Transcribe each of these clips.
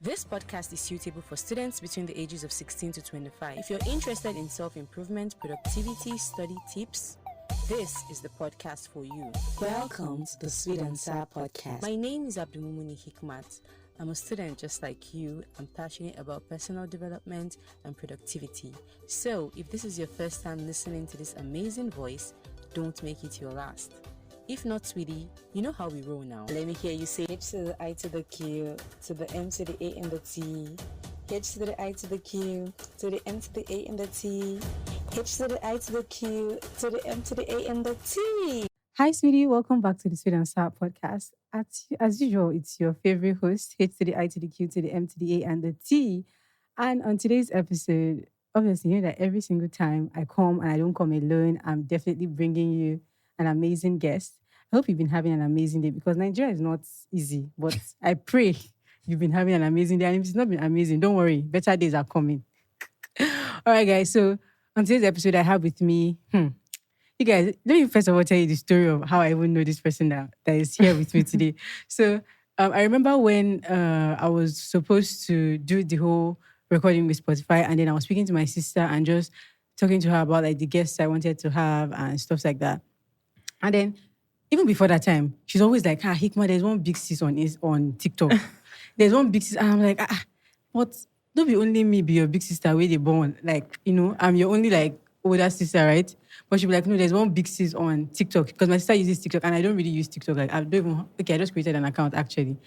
This podcast is suitable for students between the ages of 16 to 25. If you're interested in self-improvement, productivity, study tips, this is the podcast for you. Welcome to the Sweet and Sour Podcast. My name is Abdulmumuni Hikmat. I'm a student just like you. I'm passionate about personal development and productivity. So, if this is your first time listening to this amazing voice, don't make it your last. If not, sweetie, you know how we roll now. Let me hear you say H to the I to the Q, to the M to the A and the T. H to the I to the Q, to the M to the A and the T. H to the I to the Q, to the M to the A and the T. Hi, sweetie. Welcome back to the Sweet and Sour Podcast. As usual, it's your favorite host, H to the I to the Q, to the M to the A and the T. And on today's episode, obviously, you know that every single time I come and I don't come alone, I'm definitely bringing you an amazing guest. I hope you've been having an amazing day because Nigeria is not easy, but I pray you've been having an amazing day. And if it's not been amazing, don't worry, better days are coming. All right, guys. So on today's episode, I have with me, you guys, let me first of all tell you the story of how I even know this person that is here with me today. So I remember when I was supposed to do the whole recording with Spotify, and then I was speaking to my sister and just talking to her about like the guests I wanted to have and stuff like that. And then, even before that time, she's always like, Hikma, there's one big sis on TikTok. There's one big sis. And I'm like, but don't be only me be your big sister where they born. Like, you know, I'm your only like older sister, right? But she'll be like, no, there's one big sis on TikTok. Because my sister uses TikTok and I don't really use TikTok. Like, I just created an account actually.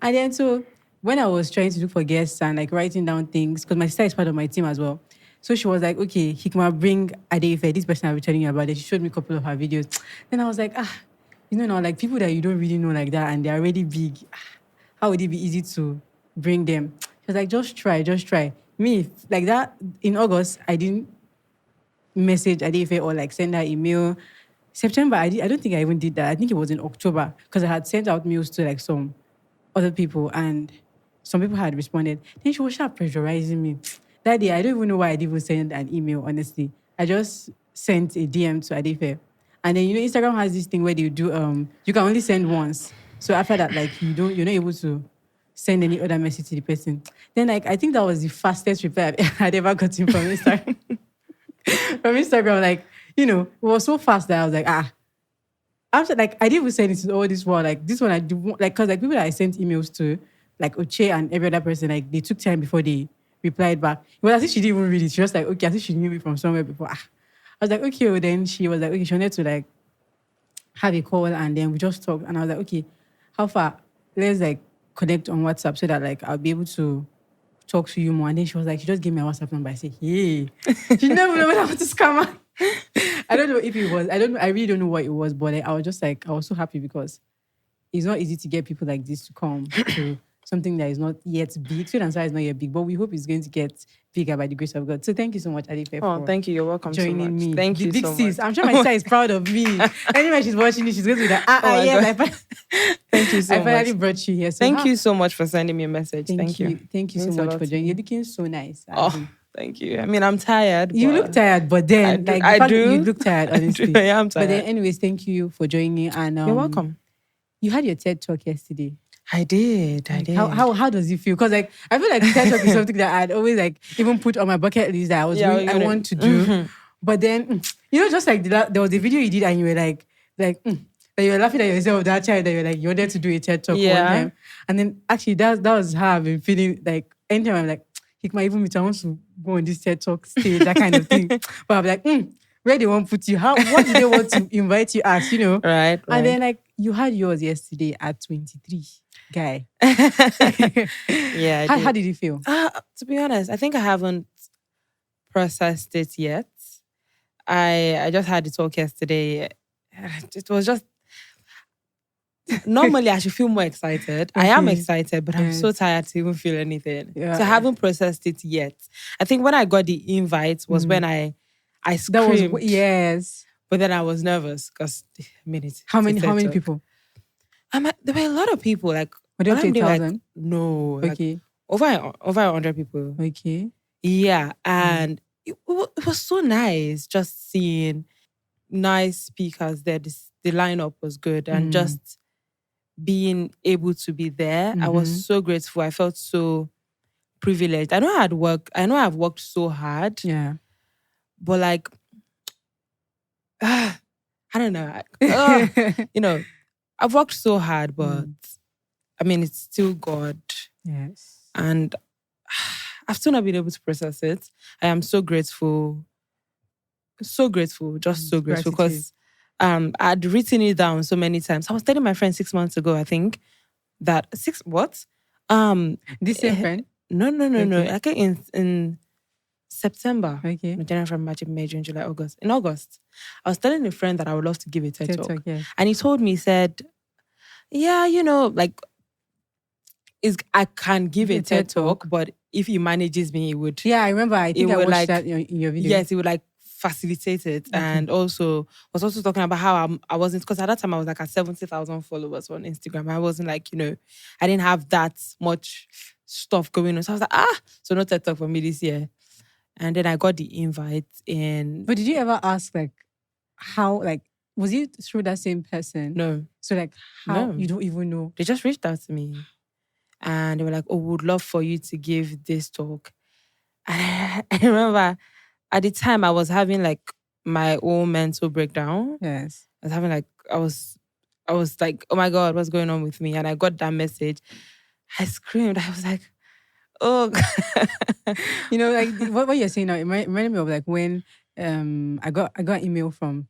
And then so when I was trying to look for guests and like writing down things, because my sister is part of my team as well. So she was like, okay, Hikma, bring Adeife, this person I'll be telling you about it. She showed me a couple of her videos. Then I was like, you know, like people that you don't really know like that and they're already big, how would it be easy to bring them? She was like, just try. Me, like that, in August, I didn't message Adeife or like send her email. September, I don't think I even did that. I think it was in October because I had sent out mails to like some other people and some people had responded. Then she was sharp pressurizing me. That day, I don't even know why I didn't even send an email, honestly. I just sent a DM to Adeife. And then, you know, Instagram has this thing where they do, you can only send once. So after that, like, you're not able to send any other message to the person. Then, like, I think that was the fastest reply I'd ever gotten from Instagram. From Instagram, like, you know, it was so fast that I was like, After, like, I didn't even send it to all this one. Like, this one I do, like, because, like, people that I sent emails to, like, Oche and every other person, like, they took time before they replied back. It was as if she didn't even read it. She was like, okay, as if she knew me from somewhere before. I was like, okay. Well, then she was like, okay, she wanted to like have a call and then we just talked. And I was like, okay, how far? Let's like connect on WhatsApp so that like I'll be able to talk to you more. And then she was like, she just gave me a WhatsApp number. I said, hey. She never know when I want to scam her. I don't know if it was, I really don't know what it was, but like, I was so happy because it's not easy to get people like this to come to something that is not yet big. Sweet and Sour is not yet big, but we hope it's going to get bigger by the grace of God. So thank you so much, Adeife, for thank you. You're welcome joining so much. me. Thank you big so sis. much. I'm sure my sister is proud of me. Anyway, she's watching it, she's going to be like, Thank you so I much. finally brought you here. So thank you so much for sending me a message. Thank you. Thank you so much for joining. You're looking so nice. Thank you. I mean, I'm tired. You look tired, but then you look tired, honestly. I am tired. But then anyways, thank you for joining. And you're welcome. You had your TED Talk yesterday. I did. How does it feel? Because like I feel like TED Talk is something that I'd always like even put on my bucket list that I want to do. Mm-hmm. But then you know, just like there was a video you did and you were like that you were laughing at yourself that child that you were like you wanted to do a TED Talk one time. And then actually that was how I've been feeling like anytime I'm like, Hikma, even me, I want to go on this TED Talk stage, that kind of thing. But I'm like, where they want to put you? What do they want to invite you as, you know? Right. And then like you had yours yesterday at 23. Guy. Yeah. How did it feel? To be honest, I think I haven't processed it yet. I just had the talk yesterday. It was just normally I should feel more excited. Okay. I am excited, but I'm so tired to even feel anything. Yeah. So I haven't processed it yet. I think when I got the invite was when I screamed. Yes. But then I was nervous because How many people? There were a lot of people. Like, were there 1,000? Like, no. Okay. Like, over 100 people. Okay. Yeah. And it was so nice just seeing nice speakers there. The lineup was good. And just being able to be there, I was so grateful. I felt so privileged. I know I've worked so hard. Yeah. But like, I don't know. You know, I've worked so hard, but I mean, it's still God. Yes. And I've still not been able to process it. I am so grateful. So grateful. Just so grateful. Because I'd written it down so many times. I was telling my friend 6 months ago, I think, that this same friend? No. I think in September. Okay. January, February, March, May, June, July, August. In August, I was telling a friend that I would love to give a TED Talk. Yeah. And he told me, he said, yeah, like, I can give a TED Talk, but if he manages me, he would. Yeah, I remember. I think I watched like, that in your video. Yes, he would like facilitate it. Okay. And also was also talking about how I wasn't, because at that time I was like at 70,000 followers on Instagram. I wasn't like, I didn't have that much stuff going on. So I was like, so no TED Talk for me this year. And then I got the invite in. But did you ever ask like how, like, was it through that same person? No. So like how? No. You don't even know? They just reached out to me. And they were like, oh, we would love for you to give this talk. And I remember at the time I was having like my own mental breakdown. Yes. I was having like, I was like, oh my God, what's going on with me? And I got that message. I screamed. I was like, oh. Like what you're saying now, it reminded me of like when I got an email from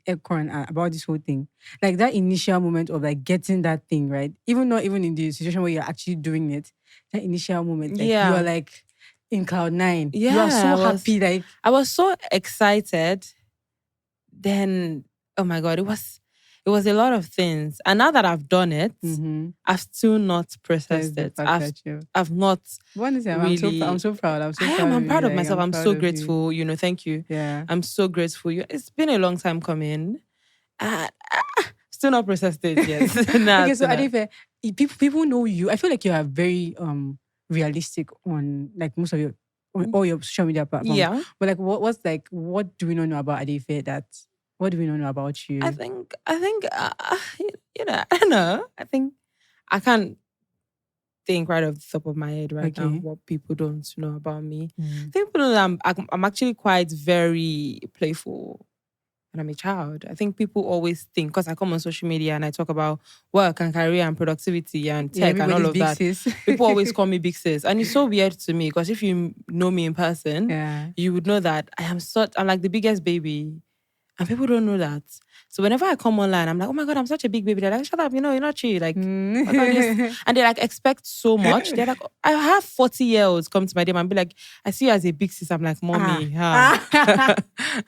Acorn about this whole thing. Like that initial moment of like getting that thing, right? Not even in the situation where you're actually doing it, that initial moment, like you're like in cloud 9. Yeah, you are so happy. Like I was so excited. Then, oh my God, it was a lot of things. And now that I've done it, I've still not processed it. I've not. Really, I'm so proud. I'm proud of myself. I'm so grateful. Thank you. Yeah. I'm so grateful. It's been a long time coming. Still not processed it yet. Okay, so Adeife, people know you. I feel like you are very realistic on like most of your on all your social media platforms. Yeah. But like what do we not know about Adeife what do we not know about you? I think I don't know. I think I can't think right off the top of my head right now what people don't know about me. I think people know that I'm actually quite very playful when I'm a child. I think people always think, because I come on social media and I talk about work and career and productivity and tech and all of that. People always call me big sis. And it's so weird to me, because if you know me in person, you would know that I'm like the biggest baby. And people don't know that. So whenever I come online, I'm like, oh my God, I'm such a big baby. They're like, shut up, you're not true. Like, and they like expect so much. They're like, I have 40-year-olds come to my DM and be like, I see you as a big sis. I'm like, mommy.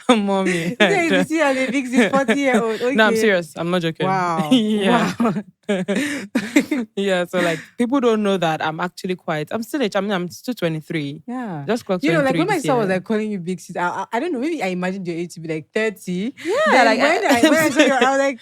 Mommy. You see you as a big sis, 40-year-old. Okay. No, I'm serious. I'm not joking. Wow. Yeah. Wow. Yeah, so like people don't know that I'm actually I'm still 23. Yeah. Just clocked 23. Like when my son was like calling you big sis, I don't know, maybe I imagined your age to be like 30. Yeah, then like when I saw you, I was like,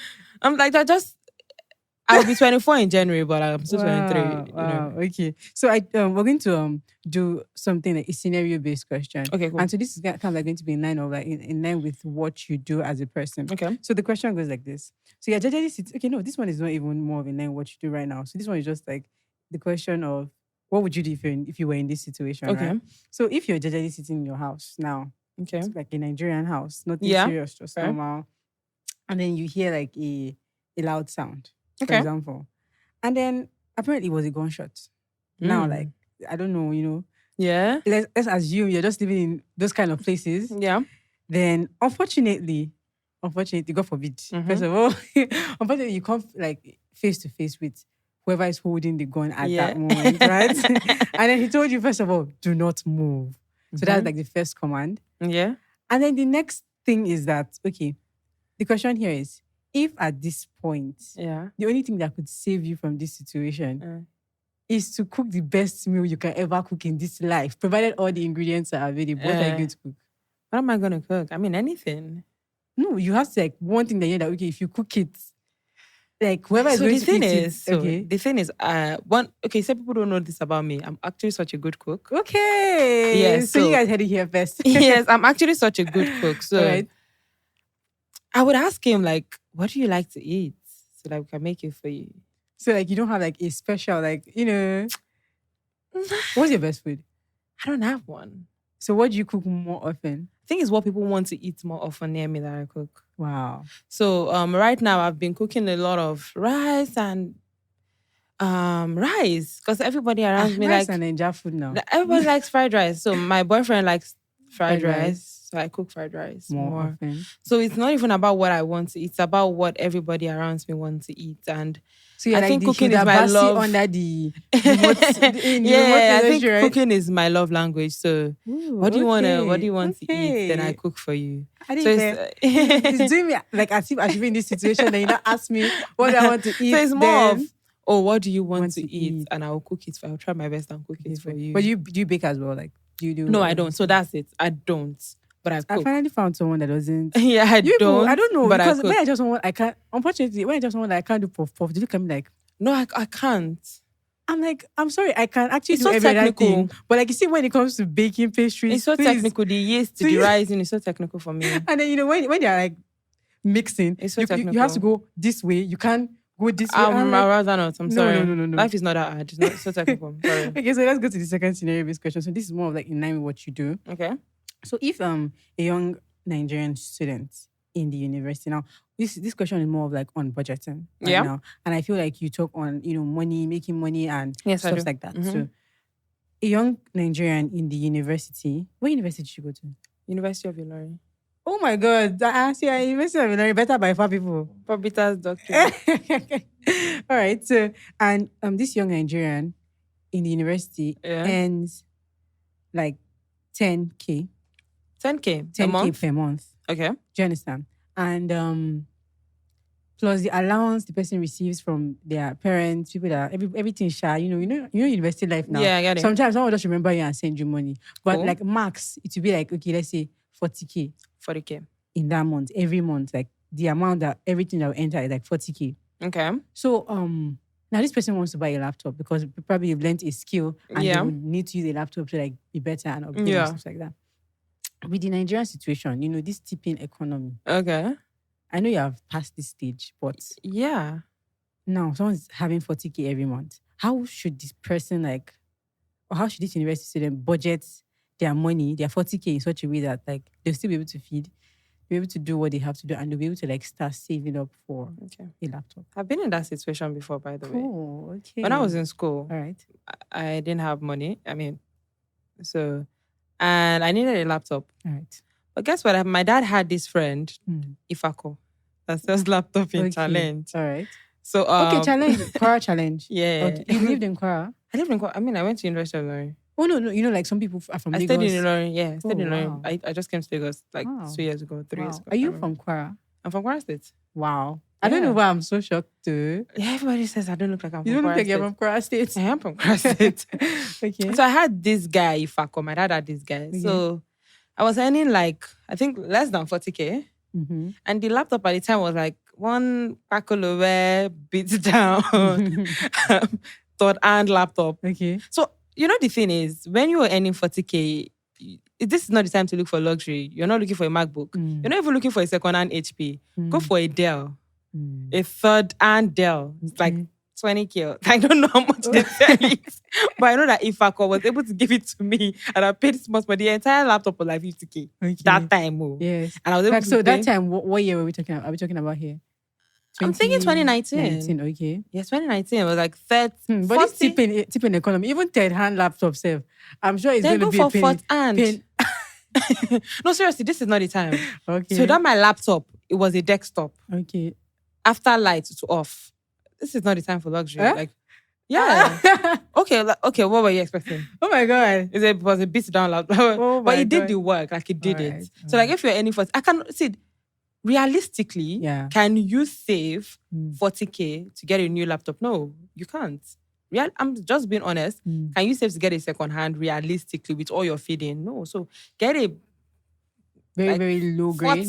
I'll be 24 in January, but I'm still 23. Wow. Okay. So we're going to do something like a scenario-based question. Okay, cool. And so this is kind of like going to be in line with what you do as a person. Okay. So the question goes like this. So you're generally okay, no, this one is not even more of in line with what you do right now. So this one is just like the question of what would you do if you were in this situation, okay. Right? So if you're generally sitting in your house now, okay, like a Nigerian house, nothing serious, just normal, and then you hear like a loud sound, for example. And then apparently it was a gunshot. Now, like, I don't know, Yeah. Let's assume you're just living in those kind of places. Yeah. Then unfortunately, God forbid, first of all, unfortunately you come like face to face with whoever is holding the gun at that moment, right? And then he told you, first of all, do not move. So that's like the first command. Yeah. And then the next thing is that, okay, the question here is, if at this point, the only thing that could save you from this situation is to cook the best meal you can ever cook in this life, provided all the ingredients are available, what are you going to cook? What am I going to cook? I mean, anything. No, you have to like one thing that you know that, okay, if you cook it, like whoever is going to eat it. The thing is, say people don't know this about me. I'm actually such a good cook. Okay. Yes. So you guys heard it here first. Yes, I'm actually such a good cook. So right. I would ask him, like, what do you like to eat? So that we can make it for you. So like you don't have like a special, like, No, What's your best food? I don't have one. So what do you cook more often? I think it's what people want to eat more often near me that I cook. Wow. So right now I've been cooking a lot of rice and rice because everybody around me rice like and Ninja food now. Everybody likes fried rice. So my boyfriend likes fried rice. So I cook fried rice more often. So it's not even about what I want to eat. It's about what everybody around me wants to eat. And so I like think cooking is my love. Under the I think cooking is my love language. So what do you want to eat? Then I cook for you. It's doing me like as if I should be in this situation. Then you not ask me what I want to eat. So it's more of, what do you want to eat? And I'll cook it for you. I'll try my best and cook it for you. But do you bake as well? Like, do you do? No, I don't. So that's it. I don't. But I cook. I finally found someone that doesn't. Yeah, I don't. I don't know. But because I cook. when I just want, I can't. Unfortunately, when I just want, I can't do puff. Do you look at me like? No, I can't. I'm like, I'm sorry, I can actually it's do so every other technical. thing. But like you see, when it comes to baking pastries, it's so technical. The yeast, the rising is so technical for me. And then when they're like mixing, it's so technical. You have to go this way. You can't go this way. I'd rather not. I'm sorry. No. Life is not that hard. It's not so technical. Sorry. Okay, so let's go to the second scenario-based question. So this is more of like in line with what you do. Okay. So if a young Nigerian student in the university now, this question is more of like on budgeting right now, and I feel like you talk on money, making money, and stuff like that. Mm-hmm. So a young Nigerian in the university, what university did you go to? University of Ilorin. Oh my God! University of Ilorin better by far, people. Publita's doctor. All right. So and this young Nigerian in the university earns like 10K. 10K per month. Okay. Do you understand? And plus the allowance the person receives from their parents, people that everything share. You know university life now. Yeah, I get it. Sometimes someone will just remember you and send you money. But like max, it will be like, okay, let's say 40K. 40K. In that month, every month. Like the amount that everything that will enter is like 40K. Okay. So now this person wants to buy a laptop because probably you've learned a skill and they would need to use a laptop to like be better and upgrade and stuff like that. With the Nigerian situation, this tipping economy. Okay. I know you have passed this stage, but now someone's having 40K every month. How should this person or how should this university student budget their money, their 40K in such a way that like they'll still be able to feed, be able to do what they have to do, and they'll be able to like start saving up for a laptop? I've been in that situation before, by the way. Oh, okay. When I was in school, all right, I didn't have money. And I needed a laptop. All right. But guess what? My dad had this friend, Ifako, that sells laptop in Challenge. All right. So Challenge, Quora Challenge. Yeah. Okay. You lived in Quora? I lived in Quora. I went to University of Ilorin. Oh no, like some people are from Lagos. I stayed in Ilorin. Yeah, I stayed in Ilorin. Wow. I just came to Lagos 2 years ago, 3 years ago. Are you from Quora? I'm from Quora State. Wow. I don't know why I'm so shocked too. Yeah, everybody says I don't look like I'm from Quora State. You don't look like you're from Quora State. I am from Quora State. Okay. So I had this guy, Ifako. My dad had this guy. Okay. So I was earning I think less than 40K. Mm-hmm. And the laptop at the time was like one Pakoloware beat down third hand laptop. Okay. So, the thing is, when you are earning 40K, this is not the time to look for luxury. You're not looking for a MacBook. You're not even looking for a second-hand HP. Go for a Dell. A third-hand Dell. It's like 20K. I don't know how much they sell it. But I know that Ifako was able to give it to me and I paid this much, but the entire laptop was like 50K. Okay. That time. Yes. And I was able to so that time, what year were we talking about? Are we talking about here? I'm thinking 2019. Okay. Yes, 2019. It was like 30. But it's tipping economy. Even third-hand laptop save. I'm sure it's going to be a fourth hand. No, seriously, this is not the time. Okay. So that my laptop, it was a desktop. Okay. After lights to off. This is not the time for luxury. Okay, what were you expecting? Oh my God. It was a beat down laptop. But it did the work. It did it. So if you're any first, I can see realistically, can you save 40K to get a new laptop? No, you can't. I'm just being honest. Can you save to get a second hand realistically with all your feeding? No. So get a very, very low grade.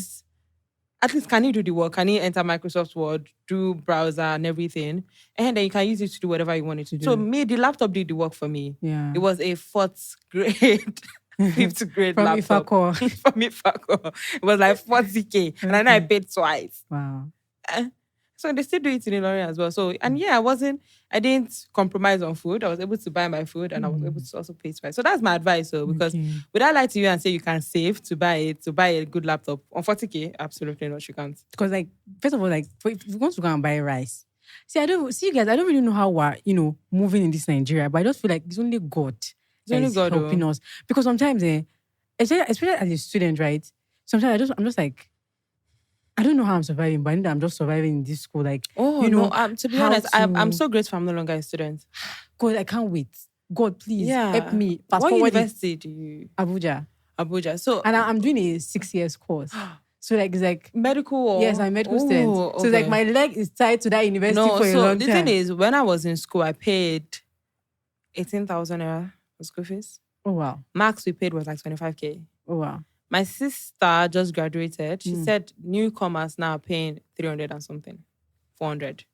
At least can you do the work? Can you enter Microsoft Word, do browser and everything? And then you can use it to do whatever you want it to do. So the laptop did the work for me. Yeah. It was a 4th grade, 5th grade From laptop. Ifako. From Ifako. It was like 40K. And I know I paid twice. Wow. So they still do it in Ilorin as well. So, and yeah, I didn't compromise on food. I was able to buy my food and I was able to also pay twice. So that's my advice. So, because would I lie to you and say you can save to buy a good laptop on 40K? Absolutely not. You can't. Because like, first of all, like if you want to go and buy rice, you guys, I don't really know how we're, moving in this Nigeria, but I just feel like it's only God. It's only God helping us. Because sometimes, especially as a student, right? Sometimes I'm just like, I don't know how I'm surviving, but I know that I'm just surviving in this school. Like, to be honest, I'm so grateful I'm no longer a student. God, I can't wait. God, please help me. What university do you? Abuja. So, and I'm doing a 6 years course. So like it's like medical. Or? Yes, I'm a medical student. Okay. So like my leg is tied to that university for a long time. So the thing is, when I was in school, I paid 18,000 naira for school fees. Oh wow. Max we paid was like 25K. Oh wow. My sister just graduated. She said newcomers now are paying 300 and something, 400.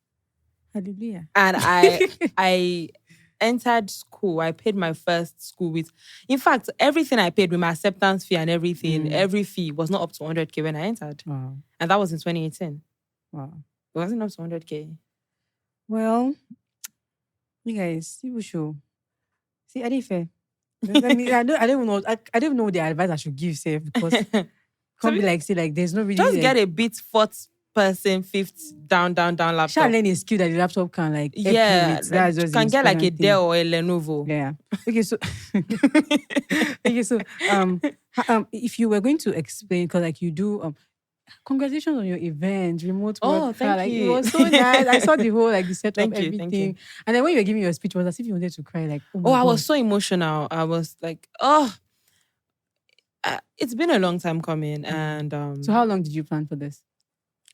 Hallelujah. And I entered school. I paid my first school with, in fact, everything I paid with my acceptance fee and everything, every fee was not up to 100K when I entered. Wow. And that was in 2018. Wow. It wasn't up to 100K. Well, you guys, people show. See, Adeife. I don't know. I don't know the advice I should give, say, because can't be like, say, like, there's no really. Just get a bit fourth person, fifth down laptop. Shall learn a skill that the laptop can like. Help you with. That's just can get like a Dell or a Lenovo. Yeah. Okay, so. Okay, so if you were going to explain, because like you do congratulations on your event, remote work. Oh, thank you. It was so nice. I saw the whole like the setup, everything. Thank you. And then when you were giving your speech, it was as if you wanted to cry. Like, I was so emotional. I was like, it's been a long time coming. And so how long did you plan for this?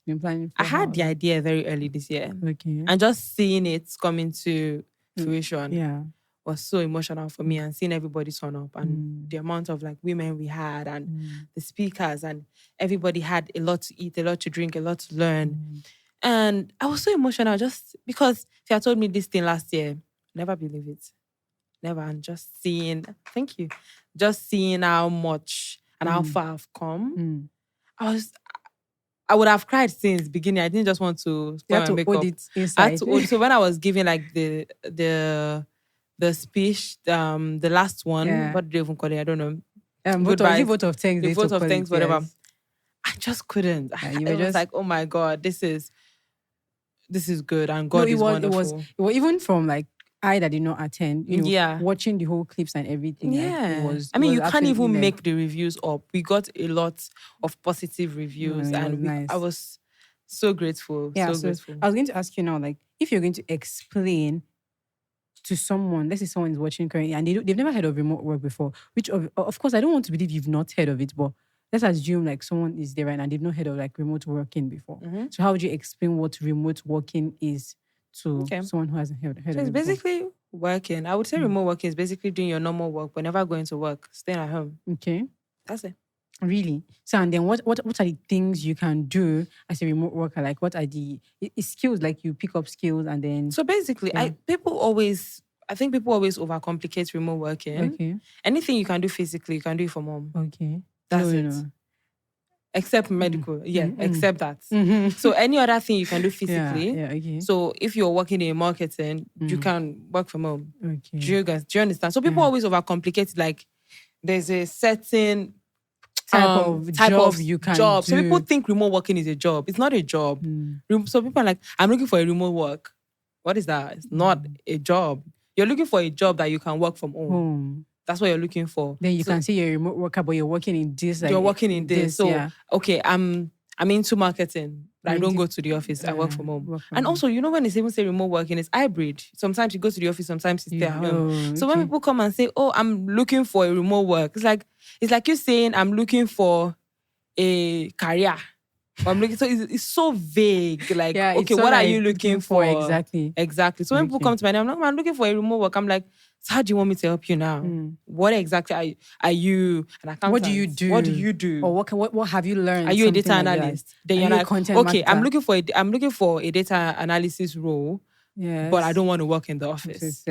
Been planning for I had the idea very early this year. Okay. And just seeing it coming to fruition. Was so emotional for me, and seeing everybody turn up and the amount of like women we had and the speakers, and everybody had a lot to eat, a lot to drink, a lot to learn. And I was so emotional just because if you had told me this thing last year, never believe it. Never. And just seeing how much and how far I've come. I would have cried since the beginning. I didn't just want to spoil my makeup. It inside. So when I was giving like the speech, the last one, what do they even call it? I don't know. Vote of thanks. The vote of thanks, whatever. Yes. I just couldn't. You were just was like, oh my God, this is good, and God is wonderful. It was even from like I that did not attend, watching the whole clips and everything. Yeah. Like, you can't even make the reviews up. We got a lot of positive reviews, and I was so grateful. Yeah, so grateful. I was going to ask you now, like, if you're going to explain to someone, let's say someone is watching currently and they've never heard of remote work before, which of course I don't want to believe you've not heard of it, but let's assume like someone is there right now and they've not heard of like remote working before. So how would you explain what remote working is to someone who hasn't heard of it? So it's basically working. I would say remote working is basically doing your normal work but never going to work, staying at home. Okay. That's it. Really? So and then what are the things you can do as a remote worker? Like what are the skills, like you pick up skills and then... So basically, I think people always overcomplicate remote working. Okay. Anything you can do physically, you can do it from home. Okay. That's it. No. Except medical. Yeah, except that. So any other thing you can do physically. Yeah, okay. So if you're working in marketing, you can work from home. Okay. Do you understand? So people always overcomplicate, like there's a certain type of job you can do. So people think remote working is a job. It's not a job. So people are like, I'm looking for a remote work. What is that? It's not a job. You're looking for a job that you can work from home. That's what you're looking for. Then you can say you're a remote worker, but you're working in this. Like, you're working in this. So, okay, I'm into marketing. I don't go to the office. I work from home. Also, you know when they even say remote working, it's hybrid. Sometimes you go to the office, sometimes you stay at home. So when people come and say, oh, I'm looking for a remote work, it's like you saying, I'm looking for a career. I'm looking, so it's so vague. Like, okay, what are you looking for? Exactly. So when people come to my name, I'm looking for a remote work. I'm like, so how do you want me to help you now? What exactly are you an accountant? What do you do? Or what have you learned? Are you a data analyst? Then you're like, okay, marketer? I'm looking for a data analysis role. Yes. But I don't want to work in the office.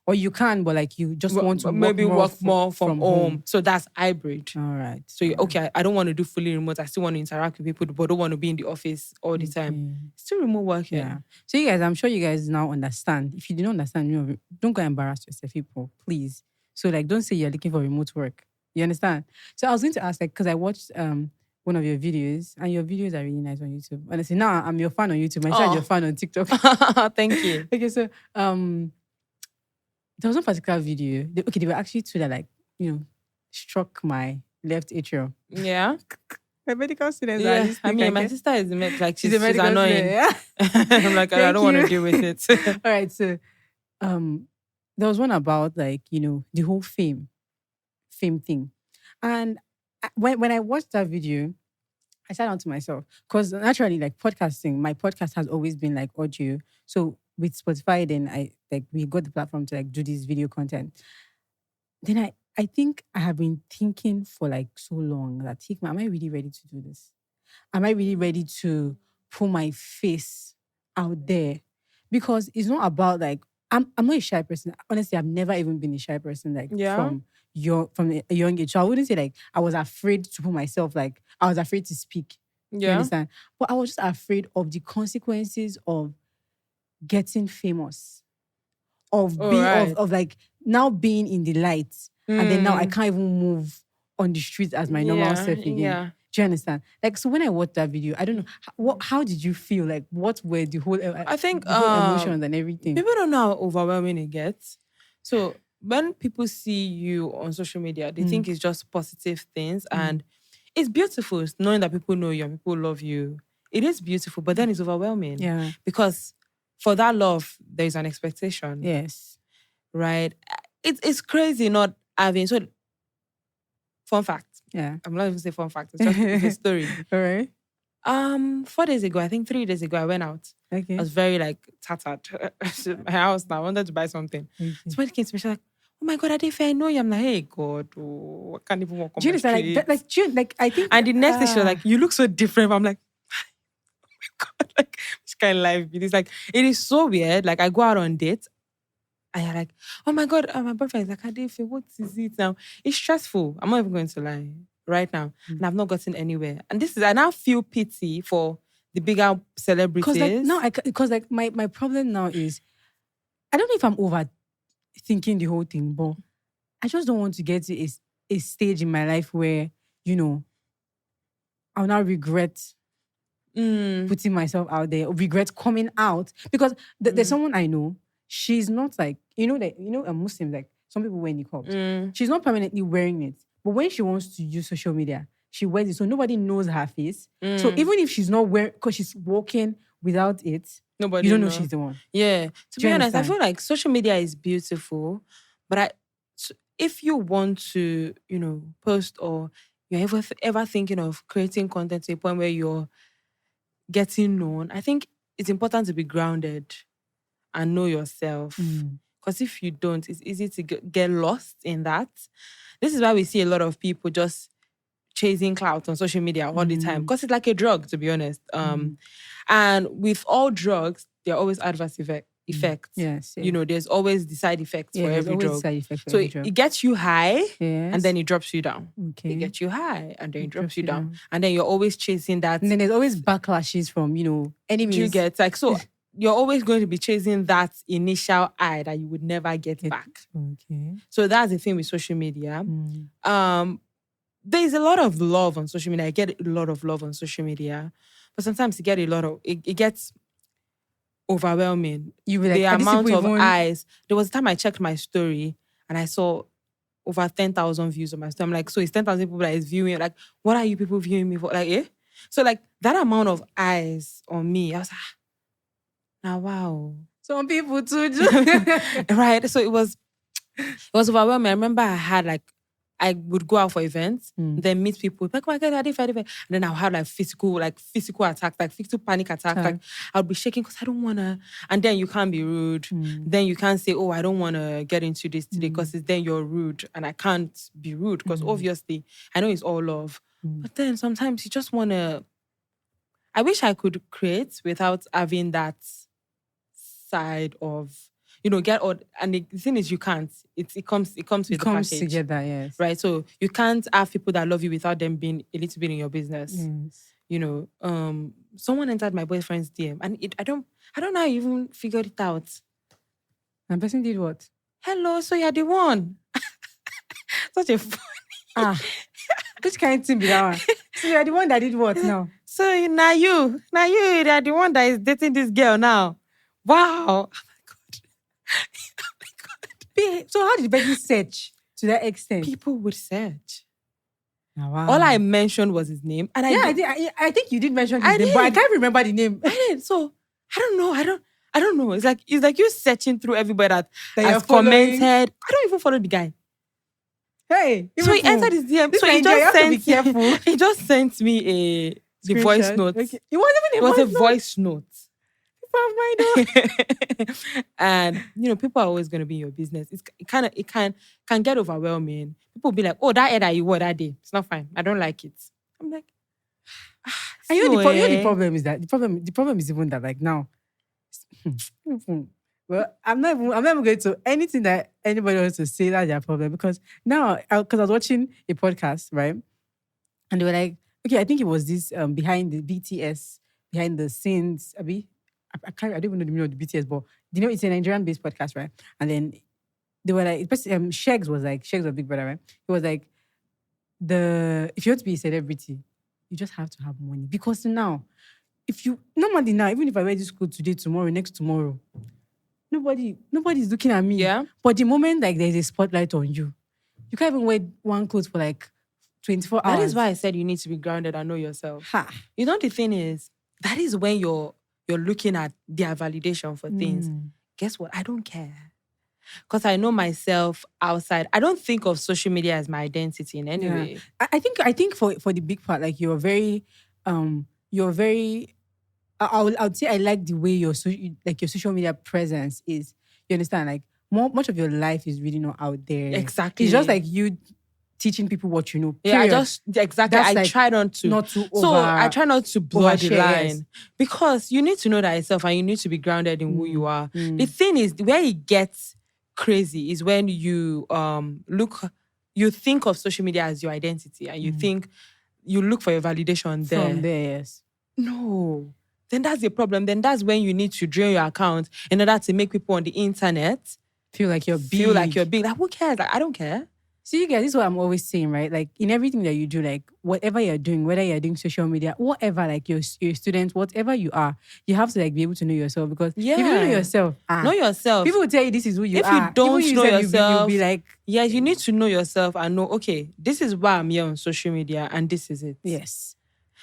Or you can, but like you just want to work more from home. So that's hybrid. All right. So okay, I don't want to do fully remote. I still want to interact with people, but don't want to be in the office all the time. Still remote working. Yeah. So you guys, I'm sure you guys now understand. If you do not understand, don't go embarrass yourself, people, please. So like, don't say you're looking for remote work. You understand? So I was going to ask, like, because I watched one of your videos, and your videos are really nice on YouTube. Honestly, now I'm your fan on YouTube. I'm sure you're a fan on TikTok. Thank you. Okay, so there was one particular video. They were actually two that, like, struck my left atrium. Yeah. My medical students are listening. I mean, my sister is like she's annoying. Yeah. I'm like, I don't want to deal with it. All right, so there was one about, like, the whole fame thing. And when I watched that video, I sat down to myself, because naturally, like, podcasting, my podcast has always been like audio. So with Spotify, then we got the platform to like do this video content. Then I think I have been thinking for like so long that, am I really ready to do this? Am I really ready to put my face out there? Because it's not about like, I'm not a shy person. Honestly, I've never even been a shy person, like from a young age. So I wouldn't say like I was afraid to put myself, like I was afraid to speak. You understand? But I was just afraid of the consequences of getting famous, of like now being in the light, and then now I can't even move on the streets as my normal self again. Yeah. Do you understand? Like, so when I watched that video, I don't know, how did you feel? Like, what were the whole, I think, the whole emotions and everything? People don't know how overwhelming it gets. So when people see you on social media, they think it's just positive things, and it's beautiful knowing that people know you and people love you. It is beautiful, but then it's overwhelming. Yeah. Because for that love, there is an expectation. Yes. Right? It's crazy not having... So, fun fact. Yeah. I'm not even saying fun fact. It's just a story. All right. 4 days ago, I think 3 days ago, I went out. Okay. I was very like tattered. My house now. I wanted to buy something. Okay. So when it came to me, she was like, "Oh my God, Adeife, I know you." I'm like, "Hey God, I can't even walk on my street." Like I think. And the next day she was like, "You look so different." I'm like, "Oh my God, like which kind of life it is?" Like, it is so weird. Like, I go out on dates, and you're like, "Oh my God," my boyfriend is like, "Adeife, what is it now?" It's stressful. I'm not even going to lie right now, and I've not gotten anywhere. And I now feel pity for the bigger celebrities. Because my problem now is, I don't know if I'm overthinking the whole thing, but I just don't want to get to a stage in my life where, I'll now regret putting myself out there, or regret coming out. Because there's someone I know, she's not like, a Muslim, like some people wear niqab. She's not permanently wearing it. But when she wants to use social media, she wears it, so nobody knows her face. So even if she's not wearing, because she's walking without it, you don't know she's the one. Yeah. To be honest, I feel like social media is beautiful, but if you want to, post, or you're ever thinking of creating content to a point where you're getting known, I think it's important to be grounded and know yourself. Because if you don't, it's easy to get lost in that. This is why we see a lot of people just chasing clout on social media all the time. Because it's like a drug, to be honest. And with all drugs, there are always adverse effects. Yes. There's always the side effects for every drug. So it gets you high, and then it drops you down. Okay. It gets you high, and then it drops you down. And then you're always chasing that. And then there's always backlashes from, enemies. You get, like, so... You're always going to be chasing that initial high that you would never get back. Okay. So that's the thing with social media. There's a lot of love on social media. I get a lot of love on social media. But sometimes it gets overwhelming. The amount of eyes. There was a time I checked my story and I saw over 10,000 views on my story. I'm like, so it's 10,000 people that is viewing. Like, what are you people viewing me for? Like, eh? So like that amount of eyes on me, I was like, now, wow. Some people too. Right. So it was overwhelming. I remember I would go out for events, then meet people, like, oh my God, Adeife. And then I'll have like physical attack, like physical panic attack. Like, I'll be shaking because I don't want to. And then you can't be rude. Then you can't say, oh, I don't want to get into this today, because then you're rude. And I can't be rude because obviously I know it's all love. But then sometimes you just want to. I wish I could create without having that side of, get all. And the thing is, you can't. It comes with the package together, yes. Right. So you can't have people that love you without them being a little bit in your business. Yes. Someone entered my boyfriend's DM, and I don't know how I even figured it out. And person did what? Hello, so you're the one. Such a funny. Which kind of thing be that one? So you're the one that did what now? So now you're the one that is dating this girl now. Wow. Oh my God. So how did the person search to that extent? People would search. Oh, wow. All I mentioned was his name. And I think you did mention his name, but I can't remember the name. I did. So I don't know. It's like you searching through everybody that has commented. I don't even follow the guy. Hey, so he entered his DM. So he just sent me the voice note. Okay. It wasn't a voice note. And people are always going to be in your business. It can get overwhelming. People will be like, oh, that head that you wore that day, it's not fine. I don't like it. I'm like, and the problem is that the problem is even that like now. Well, I'm not even going to anything that anybody wants to say that's their problem, because now, because I was watching a podcast, right? And they were like, okay, I think it was this behind the BTS, behind the scenes. I don't even know the meaning of the BTS, but it's a Nigerian-based podcast, right? And then they were like, Shegs was Big Brother, right? He was like, if you want to be a celebrity, you just have to have money. Because now, normally now, even if I wear this coat today, tomorrow, next tomorrow, nobody's looking at me. Yeah. But the moment like there's a spotlight on you, you can't even wear one clothes for like 24 hours. That is why I said you need to be grounded and know yourself. The thing is, that is when you're looking at their validation for things. Guess what? I don't care. Because I know myself outside. I don't think of social media as my identity in any way. I think for the big part, like you're very I would say I like the way your social media presence is. You understand? Like much of your life is really not out there. Exactly. It's just like you teaching people what you know. Period. I try not to. I try not to blur the line. Because you need to know that yourself and you need to be grounded in who you are. The thing is, where it gets crazy is when you you think of social media as your identity and you look for your validation there. From there, yes. No. Then that's the problem. Then that's when you need to drain your account in order to make people on the internet feel like you're big. Like, who cares? Like, I don't care. See, you guys, this is what I'm always saying, right? Like, in everything that you do, like, whatever you're doing, whether you're doing social media, whatever, like, you're a student, whatever you are, you have to, like, be able to know yourself. Because if you don't know yourself, know yourself. People will tell you this is who you are. If you don't know yourself, you'll be like... Yeah, you need to know yourself and know, okay, this is why I'm here on social media and this is it. Yes.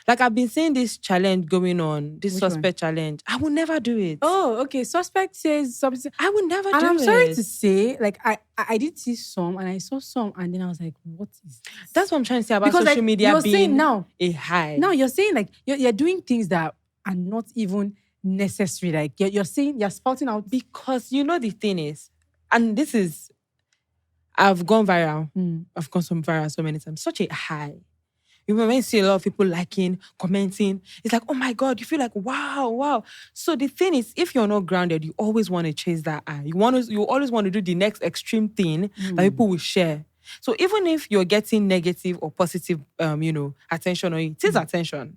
Like, I've been seeing this challenge going on, this suspect challenge. I will never do it. Oh, okay. Suspect says something. I will never do it. And I'm sorry to say, like, I did see some and I saw some and then I was like, what is this? That's what I'm trying to say about social media you're being saying now, a high. Now, you're saying, like, you're doing things that are not even necessary. Like, you're saying, you're spouting out. Because, the thing is, and this is, I've gone viral. I've gone viral so many times. Such a high. You remember when you see a lot of people liking, commenting, it's like, oh my God, you feel like, wow. So the thing is, if you're not grounded, you always want to chase that eye. You always want to do the next extreme thing that people will share. So even if you're getting negative or positive, attention on it is attention.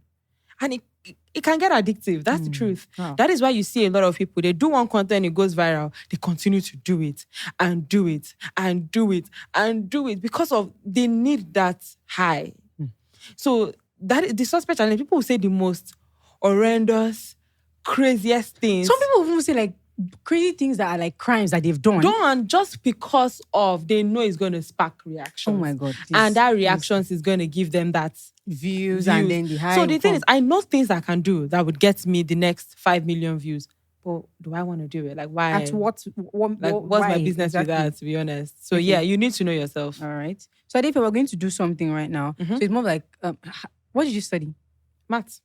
And it can get addictive. That's the truth. Oh. That is why you see a lot of people, they do one content, it goes viral. They continue to do it and do it and do it and do it because they need that high. So that is the suspect challenge. People will say the most horrendous, craziest things. Some people will say like crazy things that are like crimes that they've done just because they know it's going to spark reactions. Oh my God! And that reactions is going to give them that views. And then the high. So the thing is, I know things I can do that would get me the next 5 million views. But do I want to do it? Like, why? At what's my business with that? To be honest. So yeah, you need to know yourself. All right. So Adeife, we're going to do something right now. So it's more like, what did you study? Maths.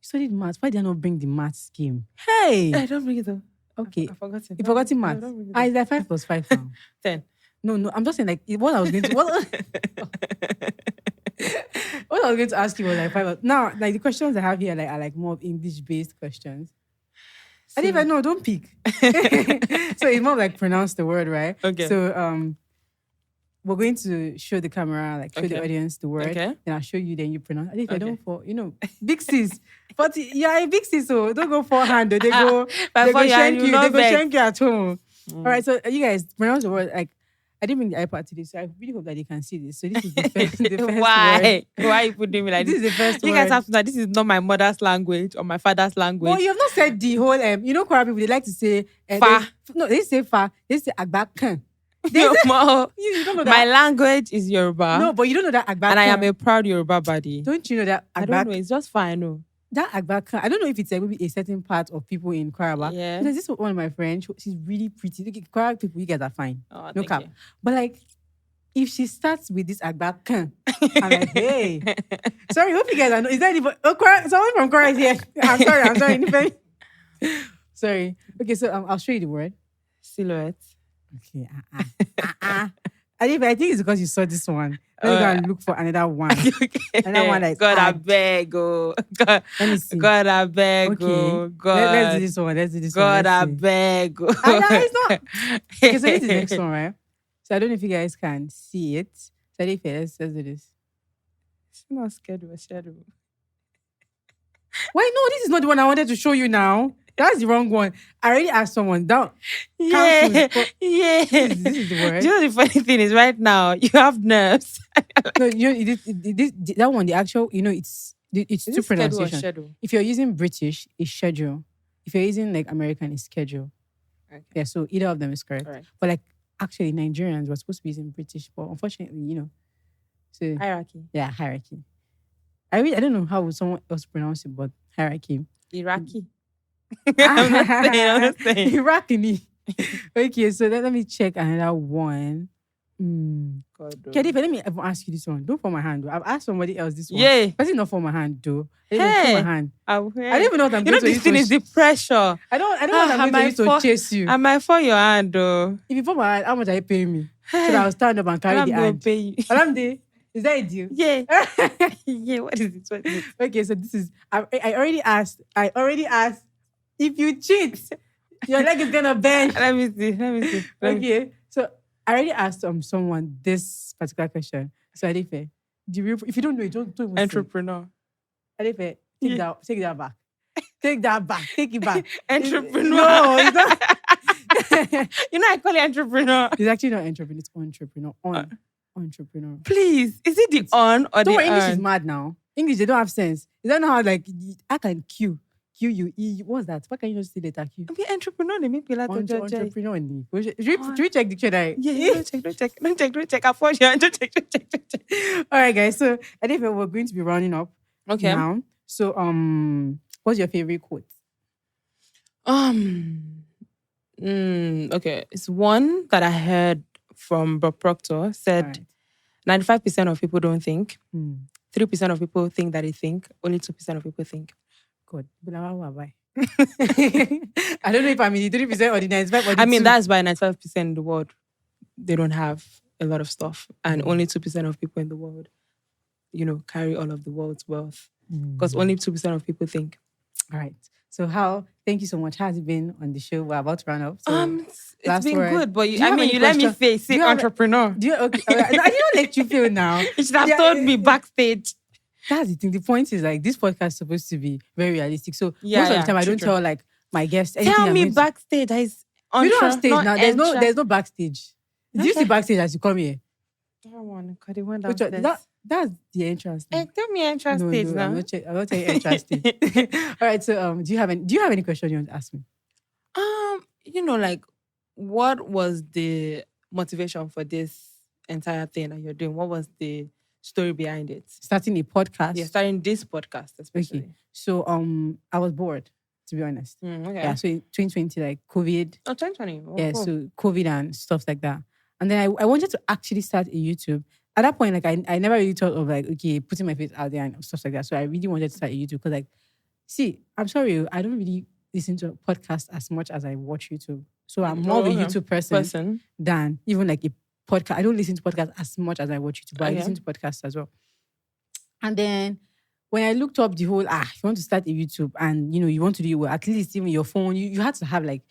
You studied maths. Why did I not bring the maths game? Hey! I don't bring it though. Okay. I forgot it. You forgot maths? Is that 5 plus 5 now? 10. No. I'm just saying like, what I was going to... What I was going to ask you was like 5. Now, like the questions I have here are like more English-based questions. I didn't even know. Don't peek. So it's more like pronounce the word, right? Okay. So we're going to show the camera, like show the audience the word. Okay. Then I'll show you. Then you pronounce. I don't for big sis. But yeah, a big sis. So don't go forehand. They go. They go shank you. They go shank you at home. All right. So you guys pronounce the word like. I didn't bring the iPad today, so I really hope that they can see this. So this is the first Why? word. Why are you putting me like this? This is the first you word. guys have to know this is not my mother's language or my father's language. Well, you have not said the whole Kwara people, they like to say fa. They say fa. They say agbakan. You don't know that. My language is Yoruba. No, but you don't know that agbakan. And I am a proud Yoruba body. Don't you know that agbakan? I don't know. It's just fine. No. That agbakan. I don't know if it's maybe a certain part of people in Kwara. Yeah. Because this is one of my friends. She's really pretty. Look, Kwara people, you guys are fine. Oh, no cap. You. But like, if she starts with this agbakan, I'm like, hey. Sorry, hope you guys are. Is that anybody? Someone from Kwara is here. I'm sorry. Sorry. Okay, so I'll show you the word. Silhouette. Okay. I think it's because you saw this one. Let me go and look for another one. Okay. Another one that's God, I beg. God, let me see. God, I beg. Okay. God. Let's do this one. God, I beg. No, it's not. Okay, so this is the next one, right? So I don't know if you guys can see it. So let's do this. It's not schedule. Why no? This is not the one I wanted to show you now. That's the wrong one. I already asked someone down. Yeah. This is the word. Do you know the funny thing is right now you have nerves. No, that one, the actual, it's two pronunciation. If you're using British, it's schedule. If you're using like American, it's schedule. Okay. Yeah, so either of them is correct. Right. But like actually Nigerians were supposed to be using British, but unfortunately, so Hierarchy. Yeah, hierarchy. I don't know how someone else pronounce it, but hierarchy. Iraqi. I'm not saying. Iraqi. Okay, so let me check another one. Adeife, let me ask you this one. Don't fall my hand, though. I've asked somebody else this one. Yeah. But it's not for my hand, though. Hey. For my hand. I don't even know what I'm going to use. This thing is the pressure. I don't know what I'm going to use to chase you. I might fall your hand, though. If you fall my hand, how much are you paying me? Hey. So I'll stand up and carry the hand. Pay you. Alamde, is that a deal? Yeah. Yeah, what is it? Okay, so this is, I already asked, if you cheat, your leg is going to bend. Let me see. Okay, so I already asked someone this particular question. So Adeife, if you don't know it, don't even entrepreneur. Adeife, take that back. Take that back. Take it back. Entrepreneur. No, it's not. I call it entrepreneur. It's actually not entrepreneur. It's entrepreneur. Entrepreneur. Please, is it the on or don't the worry, English on? is mad now. English, they don't have sense. You don't know how I can Q-U-E. What's that? Why can you not see letter Q? I mean, entrepreneur, they make people entrepreneur. Should we check dictionary? Yeah, don't check. I force you. Don't check. All right, guys. So I think we're going to be rounding up now. So, what's your favorite quote? Okay. It's one that I heard from Bob Proctor. Said 95% of people don't think. 3% of people think that they think. Only 2% of people think. God. I don't know if I'm in the 3% or the 95% or the I mean, 2%. that's why 95% in the world, they don't have a lot of stuff. And only 2% of people in the world, carry all of the world's wealth. Because only 2% of people think. All right. So thank you so much. How has it been on the show? We're about to run up. So it's been good, but you let me face it, entrepreneur. I didn't let you feel now. You should have told me backstage. That's the thing. The point is this podcast is supposed to be very realistic. So most of the time I don't tell my guests anything. Tell me backstage. We don't have stage now. There's no backstage. Do you see backstage as you come here? That one, because they went downstairs. That's the entrance. Hey, tell me entrance stage now. I'm not telling you entrance stage. All right. So do you have any question you want to ask me? What was the motivation for this entire thing that you're doing? What was the story behind it? Starting a podcast. Yeah, starting this podcast especially. Okay. So I was bored, to be honest. Okay. Yeah. So in 2020, COVID. Oh, 2020. Oh, yeah. cool. So COVID and stuff like that. And then I wanted to actually start a YouTube. At that point, I never really thought of putting my face out there and stuff like that. So I really wanted to start a YouTube because I'm sorry, I don't really listen to podcasts as much as I watch YouTube. So I'm more of a YouTube person than even a podcast. I don't listen to podcasts as much as I watch YouTube, but I listen to podcasts as well. And then when I looked up the whole, if you want to start a YouTube and, you want to do it well, at least even your phone, you had to have like,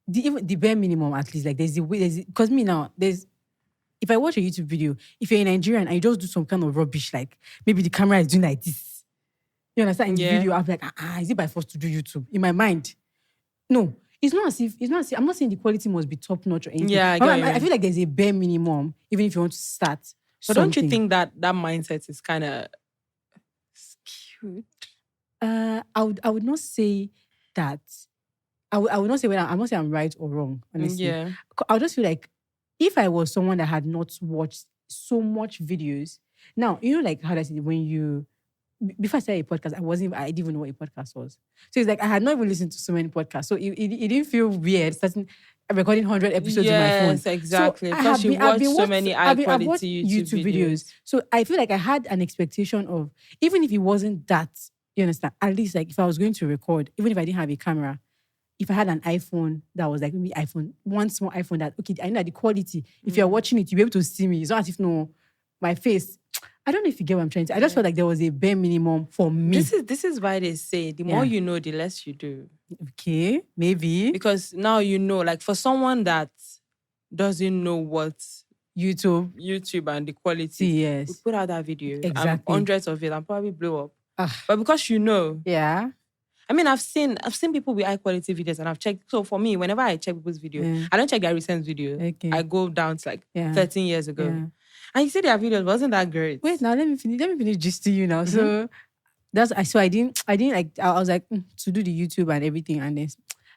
the bare minimum at least. Like there's a way, because me now, if I watch a YouTube video, if you're in Nigerian and you just do some kind of rubbish, like maybe the camera is doing like this, you understand? In the video, I'm like, is it by force to do YouTube? In my mind, no. It's not as if, I'm not saying the quality must be top notch or anything. Yeah, I feel like there's a bare minimum, even if you want to start. But don't you think that mindset is kind of skewed? I would not say that. I would not say I'm not saying I'm right or wrong, honestly. Yeah. I would just feel like if I was someone that had not watched so much videos, now, like how I said, before I started a podcast, I didn't even know what a podcast was. So it's like I had not even listened to so many podcasts. So it didn't feel weird recording 100 episodes in my phone. Yes, exactly. So because you watched so many high-quality YouTube videos. So I feel like I had an expectation of, even if it wasn't that, you understand, at least like if I was going to record, even if I didn't have a camera, if I had an iPhone that was like maybe one small iPhone that, okay, I know that the quality, if you're watching it, you'll be able to see me. It's not as if, my face. I don't know if you get what I'm trying to. I just felt like there was a bare minimum for me. This is why they say the more you know, the less you do. Okay, maybe. Because now like for someone that doesn't know what YouTube and the quality, yes, we put out that video, exactly, hundreds of it, and probably blow up. But because yeah. I mean, I've seen people with high quality videos, and I've checked. So for me, whenever I check people's videos, I don't check their recent video. Okay. I go down to like 13 years ago. Yeah. And you see their videos wasn't that great. Wait, now let me finish just to you now. So I didn't like, I was like to do the YouTube and everything, and then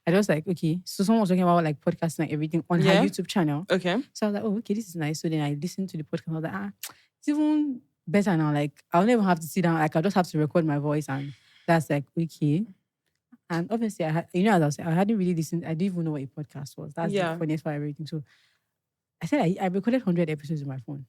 I was like, okay. So someone was talking about like podcasting and everything on her YouTube channel. Okay. So I was like, oh, okay, this is nice. So then I listened to the podcast. I was like, it's even better now. Like I'll never have to sit down. Like I'll just have to record my voice, and that's like okay. And obviously, as I was saying, I hadn't really listened. I didn't even know what a podcast was. That's the funniest part of everything. So I said I recorded 100 episodes on my phone.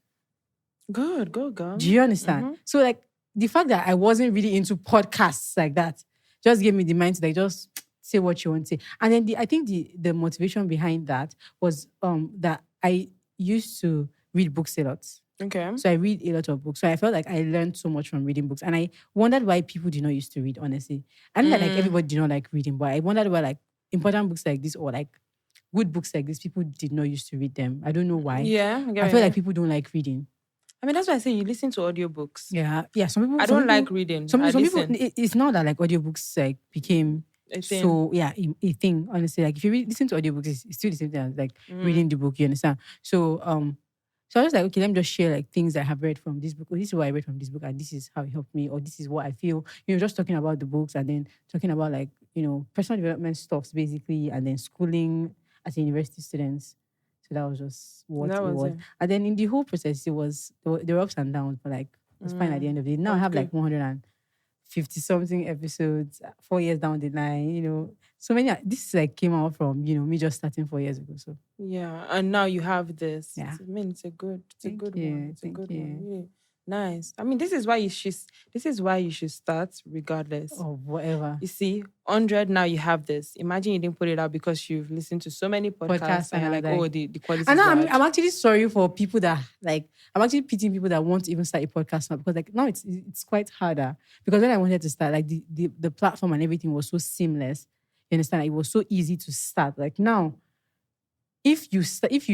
Good, go, girl. Do you understand? Mm-hmm. So like the fact that I wasn't really into podcasts like that just gave me the mind to like just say what you want to say. And then I think the motivation behind that was that I used to read books a lot. Okay. So I read a lot of books. So I felt like I learned so much from reading books. And I wondered why people did not used to read, honestly. I know that like everybody did not like reading, but I wondered why like important books like this or like good books like this, people did not used to read them. I don't know why. Yeah. I feel like people don't like reading. I mean, that's why I say you listen to audiobooks. Yeah. Some people. I don't like reading. Some people. It's not that like audiobooks like became a thing. So a thing. Honestly, like if you listen to audiobooks, it's still the same thing as like reading the book. You understand? So so I was like, okay, let me just share like things I have read from this book. Or this is what I read from this book, and this is how it helped me, or this is what I feel. Just talking about the books, and then talking about like personal development stuffs basically, and then schooling as a university students. So that was just what it was. And then in the whole process, there were ups and downs, but like it was fine at the end of the day. Now I have like 150 something episodes, 4 years down the line, so many. This like came out from, me just starting 4 years ago. So yeah. And now you have this. Yeah. I mean, it's a good one. It's a good one. Really nice. I mean, this is why you should start regardless of whatever. You see, 100 now you have this. Imagine you didn't put it out because you've listened to so many podcasts and you're like, oh, the quality. And now I'm actually sorry for people that like. I'm actually pitying people that want to even start a podcast now, because like now it's quite harder, because when I wanted to start, like the platform and everything was so seamless. You understand? It was so easy to start. Like now, if you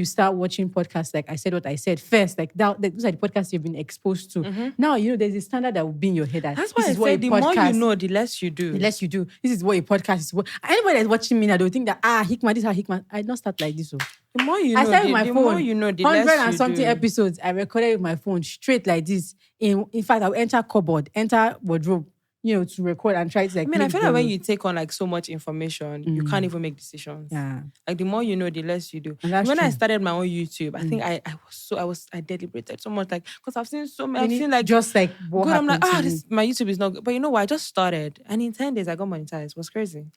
start watching podcasts, like I said what I said first, like those are the podcasts you've been exposed to. Mm-hmm. Now, there's a standard that will be in your head. That's why I said the more you know, the less you do. The less you do. This is what a podcast is. Anybody that's watching me now, they'll think that, Hikma, this is how Hikma. I don't start like this. So. The more you know, I started with my phone, more you know, the 100 less and you something do. episodes, I recorded with my phone straight like this. In fact, I'll enter cupboard, enter wardrobe, to record and try to like. I mean, I feel like when you take on like so much information, you can't even make decisions. Yeah. Like the more you know, the less you do. When I started my own YouTube, I think I deliberated so much, like, because I've seen so many. I've seen like just like what good. I'm like, my YouTube is not good. But you know what? I just started, and in 10 days I got monetized. It was crazy.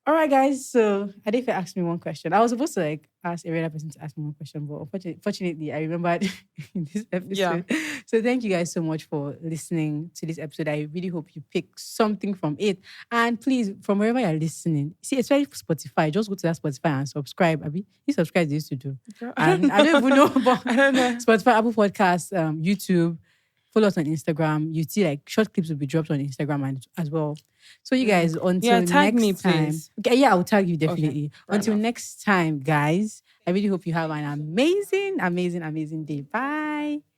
All right, guys. So Adeife asked me one question. I was supposed to like ask every other person to ask me one question, but fortunately, I remembered in this episode. Yeah. So thank you guys so much for listening to this episode. I really hope you pick something from it. And please, from wherever you're listening, see, especially Spotify, just go to that Spotify and subscribe. Abi, you subscribe, they used to do. And I don't even know about Spotify, Apple Podcasts, YouTube. follow us on Instagram. You see like short clips will be dropped on Instagram and as well. So you guys, until tag next me, time. please. Okay, yeah, I'll tag you definitely. Fair Until enough. next time, guys. I really hope you have an amazing day. Bye.